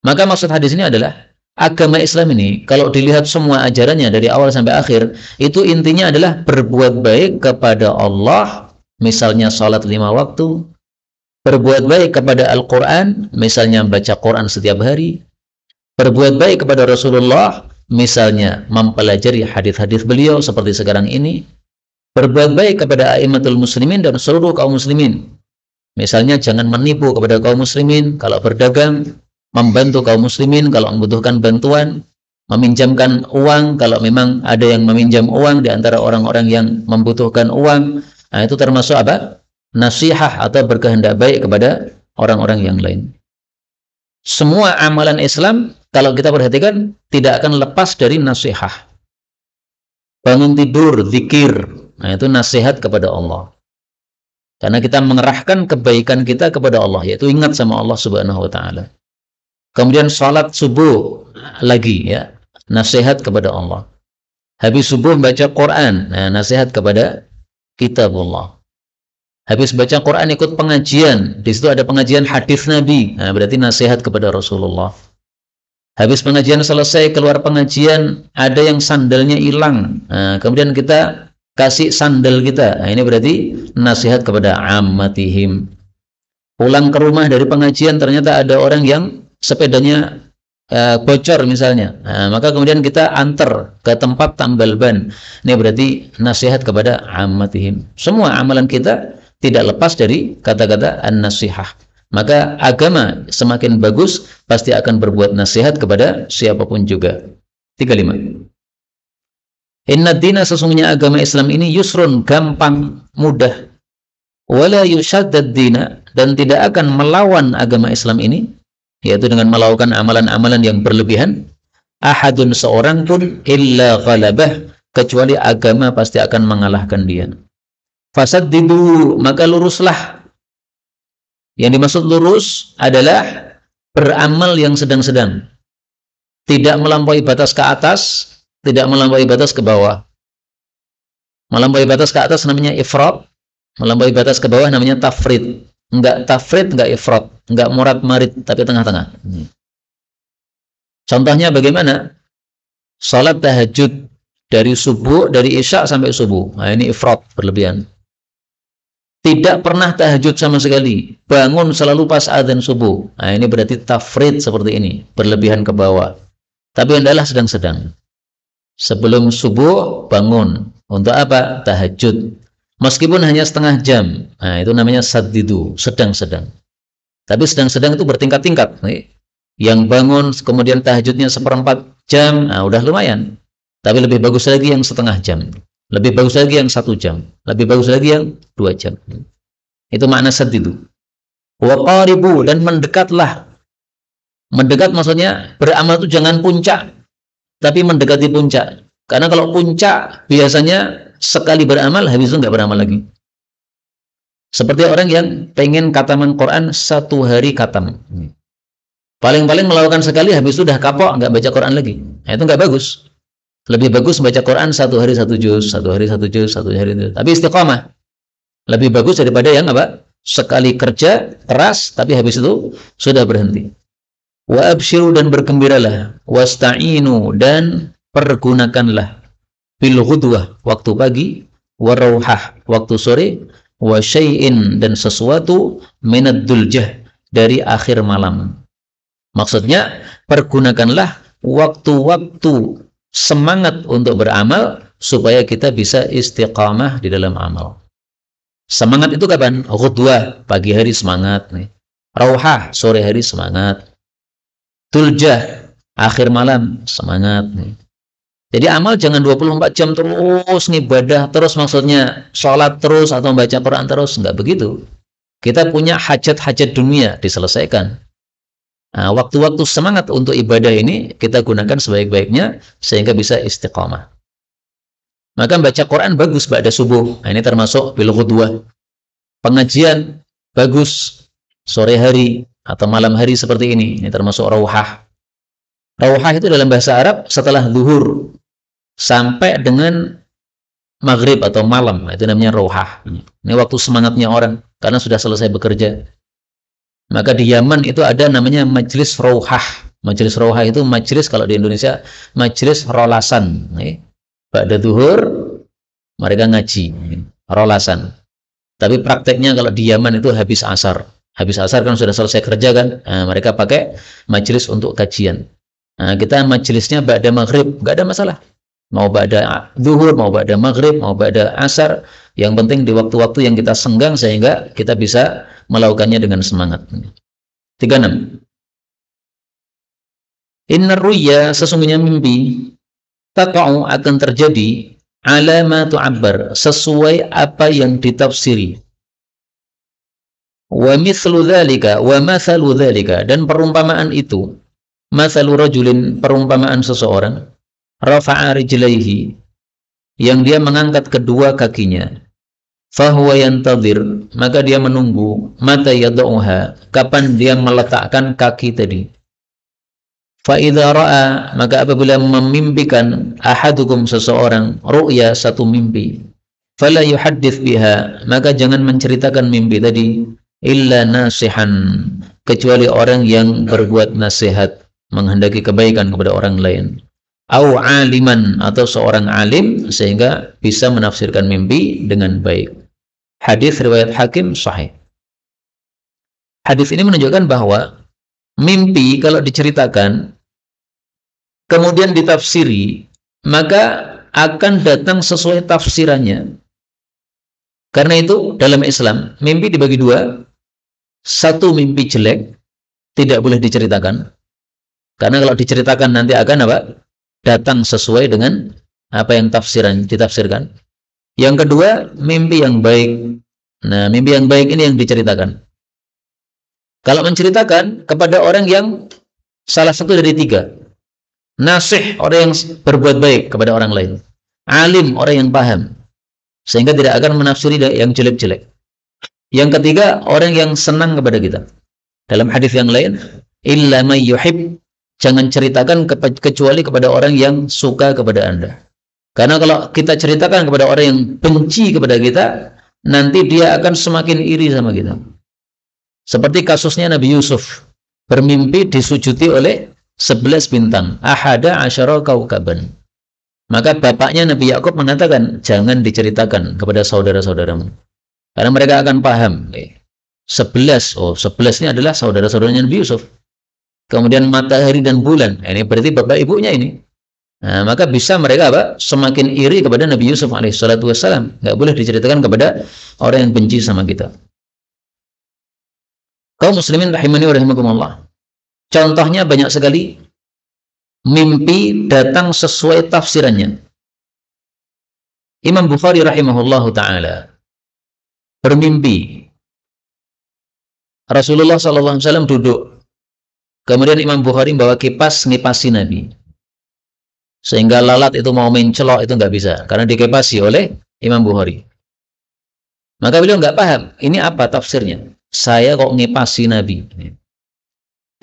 Maka maksud hadis ini adalah agama Islam ini, kalau dilihat semua ajarannya dari awal sampai akhir, itu intinya adalah berbuat baik kepada Allah, misalnya salat 5 waktu, berbuat baik kepada Al-Quran, misalnya baca Quran setiap hari, berbuat baik kepada Rasulullah, misalnya mempelajari hadis-hadis beliau seperti sekarang ini, berbuat baik kepada a'immatul muslimin dan seluruh kaum muslimin, misalnya jangan menipu kepada kaum muslimin kalau berdagang, membantu kaum muslimin kalau membutuhkan bantuan, meminjamkan uang kalau memang ada yang meminjam uang di antara orang-orang yang membutuhkan uang. Nah, itu termasuk apa? Nasihah atau berkehendak baik kepada orang-orang yang lain. Semua amalan Islam kalau kita perhatikan tidak akan lepas dari nasihah. Bangun tidur, zikir, nah itu nasihat kepada Allah. Karena kita mengerahkan kebaikan kita kepada Allah, yaitu ingat sama Allah Subhanahu wa taala. Kemudian salat subuh lagi, ya, nasihat kepada Allah. Habis subuh baca Quran, nah, nasihat kepada kitabullah. Habis baca Quran ikut pengajian, di situ ada pengajian hadis Nabi, nah, berarti nasihat kepada Rasulullah. Habis pengajian selesai, keluar pengajian, ada yang sandalnya hilang, nah, kemudian kita kasih sandal kita, nah, ini berarti nasihat kepada ammatihim. Pulang ke rumah dari pengajian, ternyata ada orang yang sepedanya bocor misalnya, nah, maka kemudian kita antar ke tempat tambal ban, ini berarti nasihat kepada ammatihim. Semua amalan kita tidak lepas dari kata-kata an-nasihah. Maka agama semakin bagus pasti akan berbuat nasihat kepada siapapun juga. 35. Inna dina, sesungguhnya agama Islam ini yusrun, gampang, mudah. Wala yushaddad dina, dan tidak akan melawan agama Islam ini, yaitu dengan melakukan amalan-amalan yang berlebihan, ahadun, seorang pun, illa ghalabah, kecuali agama pasti akan mengalahkan dia. Fasaddidu, maka luruslah. Yang dimaksud lurus adalah beramal yang sedang-sedang, tidak melampaui batas ke atas, tidak melampaui batas ke bawah. Melampaui batas ke atas namanya ifrat, melampaui batas ke bawah namanya tafrid. Enggak tafrid, enggak ifrat, enggak murad marid, tapi tengah-tengah. Contohnya bagaimana? Salat tahajud dari subuh, dari isya sampai subuh. Nah, ini ifrat, berlebihan. Tidak pernah tahajud sama sekali, bangun selalu pas adzan subuh. Nah, ini berarti tafrid seperti ini, berlebihan ke bawah. Tapi hendaklah sedang-sedang. Sebelum subuh bangun, untuk apa? Tahajud. Meskipun hanya setengah jam, nah itu namanya saddidu, sedang-sedang. Tapi sedang-sedang itu bertingkat-tingkat. Yang bangun kemudian tahajudnya 1/4 jam, nah udah lumayan. Tapi lebih bagus lagi yang setengah jam. Lebih bagus lagi yang 1 jam. Lebih bagus lagi yang 2 jam. Itu makna saddidu. Wa qaribu, dan mendekatlah. Mendekat maksudnya beramal itu jangan puncak, tapi mendekati puncak. Karena kalau puncak biasanya sekali beramal, habis itu nggak beramal lagi. Seperti orang yang pengen khataman Quran 1 hari khatam. Paling-paling melakukan sekali, habis itu udah kapok, nggak baca Quran lagi. Nah, itu nggak bagus. Lebih bagus baca Quran 1 hari 1 juz, 1 hari 1 juz, 1 hari 1 juz. Tapi istiqamah. Lebih bagus daripada yang apa? Sekali kerja keras, tapi habis itu sudah berhenti. Wa abshiru, dan bergembiralah. Wasta'inu, dan pergunakanlah. Bil ghudwah, waktu pagi. Wa rauhah, waktu sore. Wa syai'in, dan sesuatu. Minad duljah, dari akhir malam. Maksudnya, pergunakanlah waktu-waktu semangat untuk beramal, supaya kita bisa istiqamah di dalam amal. Semangat itu kapan? Ghudwah, pagi hari semangat. Rauhah, sore hari semangat. Tuljah, akhir malam semangat. Jadi amal jangan 24 jam terus ngibadah terus, maksudnya sholat terus atau baca Quran terus, enggak begitu. Kita punya hajat-hajat dunia diselesaikan. Nah, waktu-waktu semangat untuk ibadah ini kita gunakan sebaik-baiknya sehingga bisa istiqamah. Maka baca Quran bagus ba'da subuh. Nah, ini termasuk bil ghudwah. Pengajian bagus sore hari atau malam hari seperti ini. Ini termasuk rauhah. Rauhah itu dalam bahasa Arab setelah zuhur sampai dengan maghrib atau malam. Itu namanya rauhah. Ini waktu semangatnya orang karena sudah selesai bekerja. Maka di Yaman itu ada namanya majelis rauhah. Majelis rauhah itu majelis, kalau di Indonesia majelis rolasan. Ba'da zuhur mereka ngaji, rolasan. Tapi prakteknya kalau di Yaman itu habis asar. Habis asar kan sudah selesai kerja kan, nah, mereka pakai majelis untuk kajian. Nah, kita majelisnya ba'da maghrib, nggak ada masalah. Mau ba'da zuhur, mau ba'da maghrib, mau ba'da asar. Yang penting di waktu-waktu yang kita senggang sehingga kita bisa melakukannya dengan semangat. 36. Innar ru'ya, sesungguhnya mimpi, taqa'u, akan terjadi, ala ma tu'abbar, sesuai apa yang ditafsiri. Wa mithlu dzalika, wa mathalu dzalika, dan perumpamaan itu, mathalu rajulin, perumpamaan seseorang, rafa'a rijlaihi, yang dia mengangkat kedua kakinya, fahuwa yantadhir, maka dia menunggu, mata yad'uha, kapan dia meletakkan kaki tadi. Fa idza ra'a, maka apabila memimpikan ahadukum, seseorang, ru'ya, satu mimpi, fala yuhaddits biha, maka jangan menceritakan mimpi tadi, illa nasihan, kecuali orang yang berbuat nasihat, menghendaki kebaikan kepada orang lain, au aliman, atau seorang alim sehingga bisa menafsirkan mimpi dengan baik. Hadis riwayat Hakim sahih. Hadis ini menunjukkan bahwa mimpi kalau diceritakan kemudian ditafsiri, maka akan datang sesuai tafsirannya. Karena itu dalam Islam mimpi dibagi dua. Satu, mimpi jelek tidak boleh diceritakan, karena kalau diceritakan nanti akan apa? Datang sesuai dengan apa yang ditafsirkan. Yang kedua, mimpi yang baik. Nah, mimpi yang baik ini yang diceritakan. Kalau menceritakan kepada orang yang salah satu dari tiga: nasih, orang yang berbuat baik kepada orang lain; alim, orang yang paham, sehingga tidak akan menafsiri yang jelek-jelek. Yang ketiga, orang yang senang kepada kita. Dalam hadis yang lain, illa may yuhib, jangan ceritakan kecuali kepada orang yang suka kepada Anda. Karena kalau kita ceritakan kepada orang yang benci kepada kita, nanti dia akan semakin iri sama kita. Seperti kasusnya Nabi Yusuf, bermimpi disujuti oleh 11 bintang, ahada asyara kaukaban. Maka bapaknya Nabi Yakub mengatakan, jangan diceritakan kepada saudara-saudaramu, karena mereka akan paham. 11 ini adalah saudara-saudaranya Nabi Yusuf. Kemudian matahari dan bulan, ini berarti bapak ibunya ini. Nah, maka bisa mereka semakin iri kepada Nabi Yusuf alaihissalatu wassalam. Nggak boleh diceritakan kepada orang yang benci sama kita. Kaum muslimin rahimani wa rahimakumullah, contohnya banyak sekali mimpi datang sesuai tafsirannya. Imam Bukhari rahimahullahu ta'ala bermimpi Rasulullah SAW duduk, kemudian Imam Bukhari bawa kipas ngipasi Nabi, sehingga lalat itu mau mencelok itu nggak bisa, karena dikipasi oleh Imam Bukhari. Maka beliau nggak paham, ini apa tafsirnya? Saya kok ngipasi Nabi?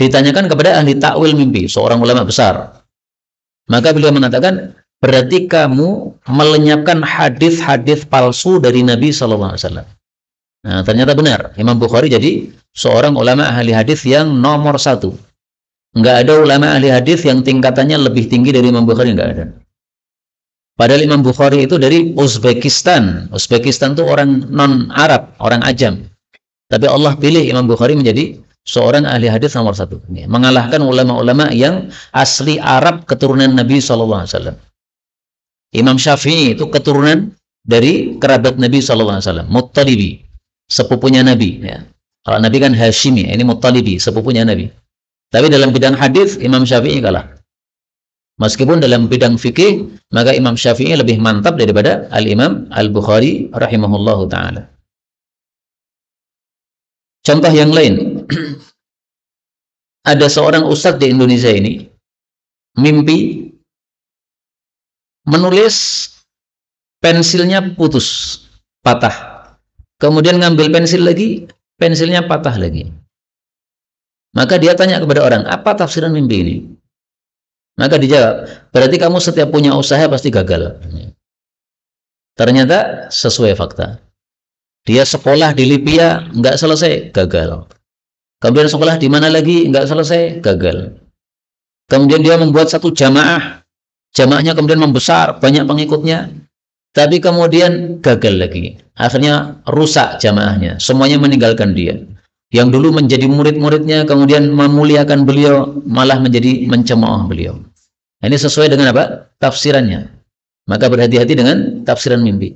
Ditanyakan kepada ahli takwil mimpi, seorang ulama besar. Maka beliau mengatakan, berarti kamu melenyapkan hadis-hadis palsu dari Nabi SAW. Nah, ternyata benar. Imam Bukhari jadi seorang ulama ahli hadis yang nomor 1. Nggak ada ulama ahli hadis yang tingkatannya lebih tinggi dari Imam Bukhari, nggak ada. Padahal Imam Bukhari itu dari Uzbekistan. Uzbekistan itu orang non-Arab, orang ajam. Tapi Allah pilih Imam Bukhari menjadi seorang ahli hadis nomor 1. Mengalahkan ulama-ulama yang asli Arab keturunan Nabi SAW. Imam Syafi'i itu keturunan dari kerabat Nabi SAW, Muttalibi, sepupunya Nabi. Ya. Kalau Nabi kan Hashimi, ini Muttalibi, sepupunya Nabi. Tapi dalam bidang hadis Imam Syafi'i kalah. Meskipun dalam bidang fikih, maka Imam Syafi'i lebih mantap daripada Al-Imam Al-Bukhari rahimahullahu ta'ala. Contoh yang lain, ada seorang ustadz di Indonesia ini mimpi menulis, pensilnya putus, patah. Kemudian ngambil pensil lagi, pensilnya patah lagi. Maka dia tanya kepada orang, apa tafsiran mimpi ini? Maka dijawab, berarti kamu setiap punya usaha pasti gagal. Ternyata sesuai fakta. Dia sekolah di Libya, nggak selesai, gagal. Kemudian sekolah di mana lagi, nggak selesai, gagal. Kemudian dia membuat satu jamaah, jamaahnya kemudian membesar, banyak pengikutnya, tapi kemudian gagal lagi. Akhirnya rusak jamaahnya, semuanya meninggalkan dia. Yang dulu menjadi murid-muridnya, kemudian memuliakan beliau, malah menjadi mencemooh beliau. Ini sesuai dengan apa? Tafsirannya. Maka berhati-hati dengan tafsiran mimpi.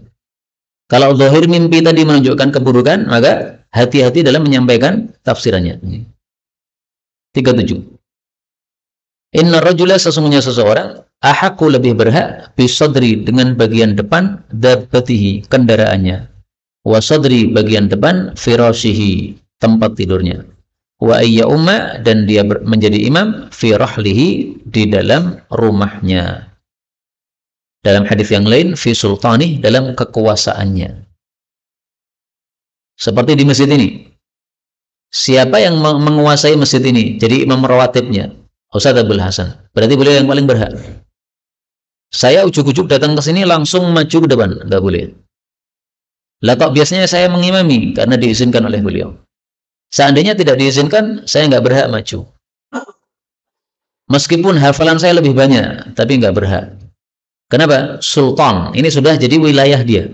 Kalau zahir mimpi tadi menunjukkan keburukan, maka hati-hati dalam menyampaikan tafsirannya. 37. Inna rajula, sesungguhnya seseorang, ahaku lebih berhak bisadri, dengan bagian depan dabbatihi, kendaraannya, wa sadri, bagian depan firashihi, tempat tidurnya, wa ayya umma, dan dia menjadi imam fi rahlihi, di dalam rumahnya. Dalam hadis yang lain, fi sultanih, dalam kekuasaannya. Seperti di masjid ini. Siapa yang menguasai masjid ini? Jadi imam rawatibnya, Ustaz Abdul Hasan. Berarti beliau yang paling berhak. Saya ujuk-ujuk datang ke sini langsung maju ke depan, nggak boleh. Lah kok biasanya saya mengimami karena diizinkan oleh beliau. Seandainya tidak diizinkan, saya nggak berhak maju. Meskipun hafalan saya lebih banyak, tapi nggak berhak. Kenapa? Sultan, ini sudah jadi wilayah dia.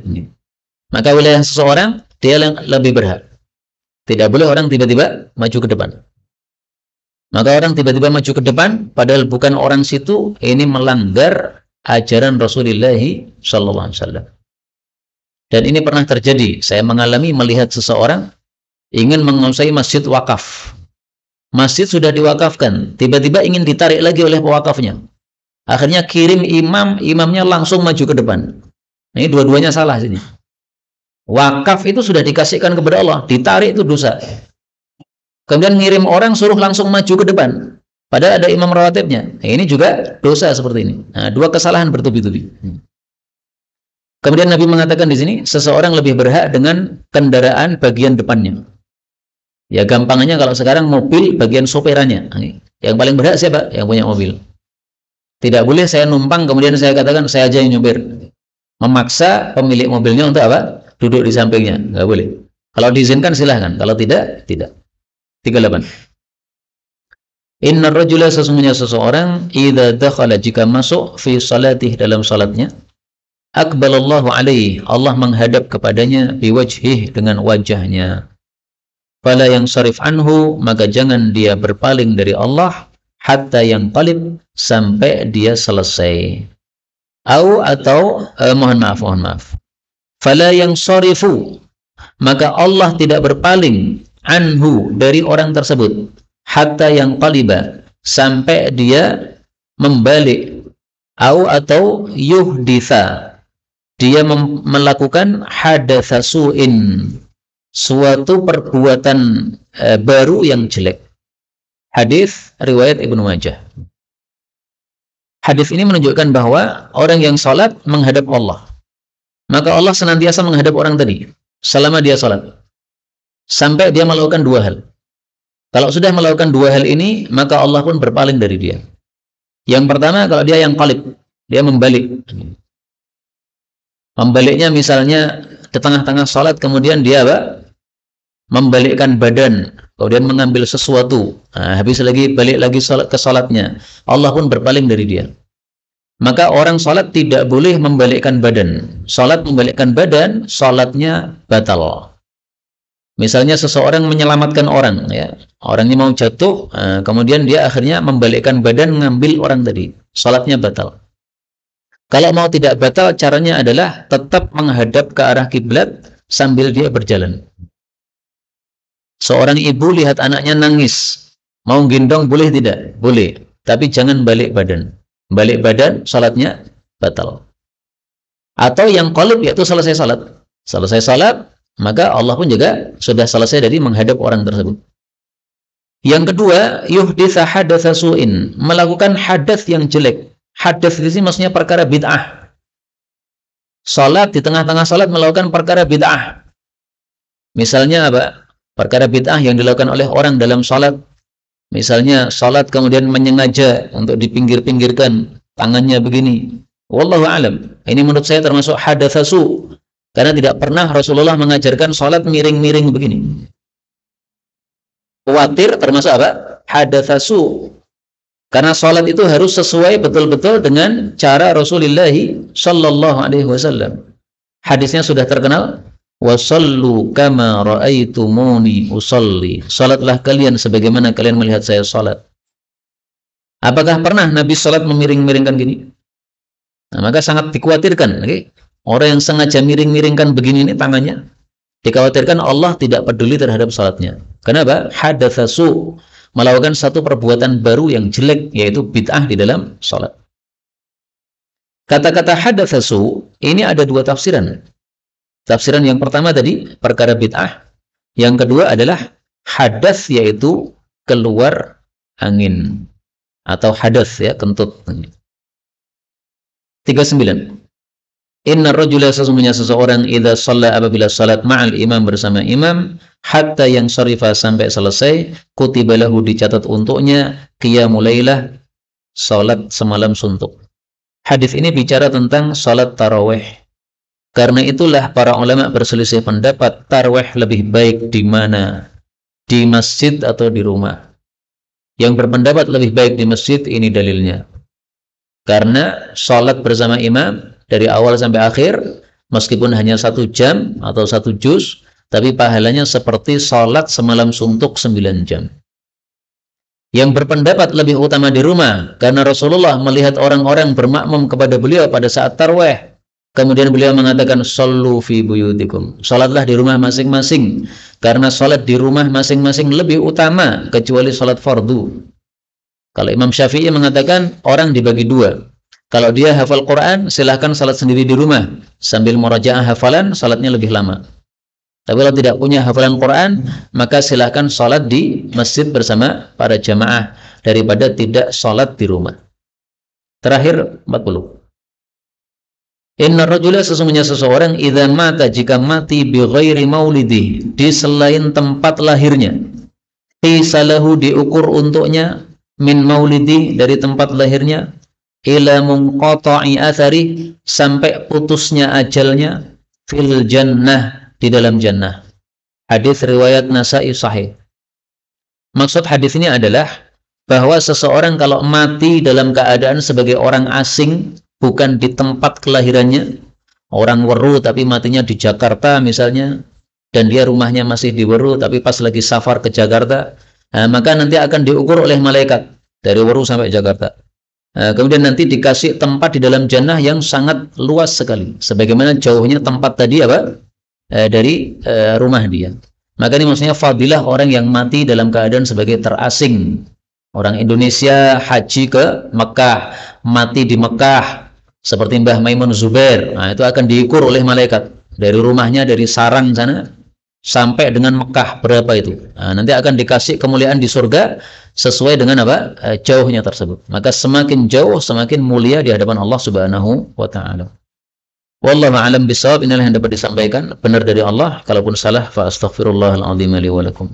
Maka wilayah seseorang, dia yang lebih berhak. Tidak boleh orang tiba-tiba maju ke depan. Maka orang tiba-tiba maju ke depan, padahal bukan orang situ, ini melanggar ajaran Rasulullah SAW. Dan ini pernah terjadi. Saya mengalami melihat seseorang ingin menguasai masjid wakaf. Masjid sudah diwakafkan, tiba-tiba ingin ditarik lagi oleh pewakafnya. Akhirnya kirim imam, imamnya langsung maju ke depan. Ini dua-duanya salah sini. Wakaf itu sudah dikasihkan kepada Allah, ditarik itu dosa. Kemudian ngirim orang suruh langsung maju ke depan, padahal ada imam rawatibnya. Ini juga dosa seperti ini. Nah, dua kesalahan bertubi-tubi. Kemudian Nabi mengatakan di sini, seseorang lebih berhak dengan kendaraan bagian depannya. Ya gampangnya kalau sekarang mobil bagian soperannya. Yang paling berhak siapa? Yang punya mobil. Tidak boleh saya numpang kemudian saya katakan saya aja yang nyupir. Memaksa pemilik mobilnya untuk apa? Duduk di sampingnya. Nggak boleh. Kalau diizinkan silahkan. Kalau tidak, tidak. 38. Inna rajula, sesungguhnya seseorang, idza dakhala, jika masuk, fi salatih, dalam salatnya, aqbalallahu alaihi, Allah menghadap kepadanya, biwajhih, dengan wajahnya. Fala yang sarif anhu, maka jangan dia berpaling dari Allah, hatta yang qalib, sampai dia selesai. Atau mohon maaf. Fala yang sarifu, maka Allah tidak berpaling, anhu, dari orang tersebut, hatta yang qaliba, sampai dia membalik, atau yuhditha, dia melakukan hadatsa su'in, suatu perbuatan baru yang jelek. Hadis riwayat Ibnu Majah. Hadis ini menunjukkan bahwa orang yang salat menghadap Allah, maka Allah senantiasa menghadap orang tadi selama dia salat, sampai dia melakukan dua hal. Kalau sudah melakukan dua hal ini, maka Allah pun berpaling dari dia. Yang pertama, kalau dia yang qalib, dia membalik. Membaliknya misalnya di tengah-tengah salat, kemudian dia apa? Membalikkan badan, kemudian mengambil sesuatu. Nah, habis lagi balik lagi ke salatnya, Allah pun berpaling dari dia. Maka orang salat tidak boleh membalikkan badan. Salat membalikkan badan, salatnya batal. Misalnya seseorang menyelamatkan orang, ya, orangnya mau jatuh, kemudian dia akhirnya membalikkan badan mengambil orang tadi, salatnya batal. Kalau mau tidak batal, caranya adalah tetap menghadap ke arah kiblat sambil dia berjalan. Seorang ibu lihat anaknya nangis, mau gendong boleh tidak? Boleh, tapi jangan balik badan. Balik badan, salatnya batal. Atau yang qalib, yaitu selesai salat. Selesai salat, maka Allah pun juga sudah selesai dari menghadap orang tersebut. Yang kedua, yuhditsa hadatsa su'in, melakukan hadas yang jelek. Hadas di sini maksudnya perkara bid'ah. Salat di tengah-tengah salat melakukan perkara bid'ah. Misalnya apa? Perkara bid'ah yang dilakukan oleh orang dalam salat. Misalnya salat kemudian menyengaja untuk dipinggir-pinggirkan tangannya begini. Wallahu alam. Ini menurut saya termasuk hadatsa su'. Karena tidak pernah Rasulullah mengajarkan salat miring-miring begini. Khawatir termasuk apa? Hadatsa su'. Karena salat itu harus sesuai betul-betul dengan cara Rasulullah sallallahu alaihi wasallam. Hadisnya sudah terkenal, wa sallu kama raaitumuni usolli. Salatlah kalian sebagaimana kalian melihat saya salat. Apakah pernah Nabi salat memiring-miringkan gini? Nah, maka sangat dikhawatirkan, okay? Orang yang sengaja miring-miringkan begini ini tangannya, dikhawatirkan Allah tidak peduli terhadap salatnya. Kenapa? Hadatsa su', melakukan satu perbuatan baru yang jelek, yaitu bid'ah di dalam salat. Kata-kata hadatsa su' ini ada dua tafsiran. Tafsiran yang pertama tadi perkara bid'ah, yang kedua adalah hadas, yaitu keluar angin atau hadas, ya, kentut. 39. Inna rajula, sesungguhnya seseorang, idza shalla, apabila salat ma'al imam, bersama imam, hatta yang syarifa, sampai selesai, kutiba lahu, dicatat untuknya, qiyamul lailah, salat semalam suntuk. Hadis ini bicara tentang salat tarawih. Karena itulah para ulama berselisih pendapat tarawih lebih baik di mana, di masjid atau di rumah. Yang berpendapat lebih baik di masjid, ini dalilnya. Karena salat bersama imam dari awal sampai akhir, meskipun hanya 1 jam atau 1 juz, tapi pahalanya seperti salat semalam suntuk 9 jam. Yang berpendapat lebih utama di rumah, karena Rasulullah melihat orang-orang bermakmum kepada beliau pada saat tarawih. Kemudian beliau mengatakan, sallu fi buyutikum, salatlah di rumah masing-masing, karena salat di rumah masing-masing lebih utama kecuali salat fardu. Kalau Imam Syafi'i mengatakan orang dibagi dua. Kalau dia hafal Quran, silahkan salat sendiri di rumah sambil murajaah hafalan, salatnya lebih lama. Tapi kalau tidak punya hafalan Quran, maka silahkan salat di masjid bersama para jamaah daripada tidak salat di rumah. Terakhir 40. Inna rajula, sesungguhnya seseorang, idza mata, jika mati, bi ghairi maulidi, di selain tempat lahirnya, qisalahu, diukur untuknya, min maulidi, dari tempat lahirnya, ila munqata'i athari, sampai putusnya ajalnya, fil jannah, di dalam jannah. Hadis riwayat Nasa'i sahih. Maksud hadis ini adalah bahwa seseorang kalau mati dalam keadaan sebagai orang asing, bukan di tempat kelahirannya, orang Weru tapi matinya di Jakarta misalnya, dan dia rumahnya masih di Weru tapi pas lagi safar ke Jakarta, maka nanti akan diukur oleh malaikat dari Weru sampai Jakarta. Kemudian nanti dikasih tempat di dalam jannah yang sangat luas sekali, sebagaimana jauhnya tempat tadi apa dari rumah dia. Maka ini maksudnya fadilah orang yang mati dalam keadaan sebagai terasing. Orang Indonesia haji ke Mekah, mati di Mekah, seperti Mbah Maimun Zubair, itu akan diukur oleh malaikat dari rumahnya, dari sarang sana sampai dengan Mekah berapa itu. Nanti akan dikasih kemuliaan di surga sesuai dengan apa jauhnya tersebut. Maka semakin jauh semakin mulia di hadapan Allah Subhanahu wa taala. Wallahu a'lam bishawab. Inilah yang dapat disampaikan, benar dari Allah, kalaupun salah fa astaghfirullahal azim li wa lakum.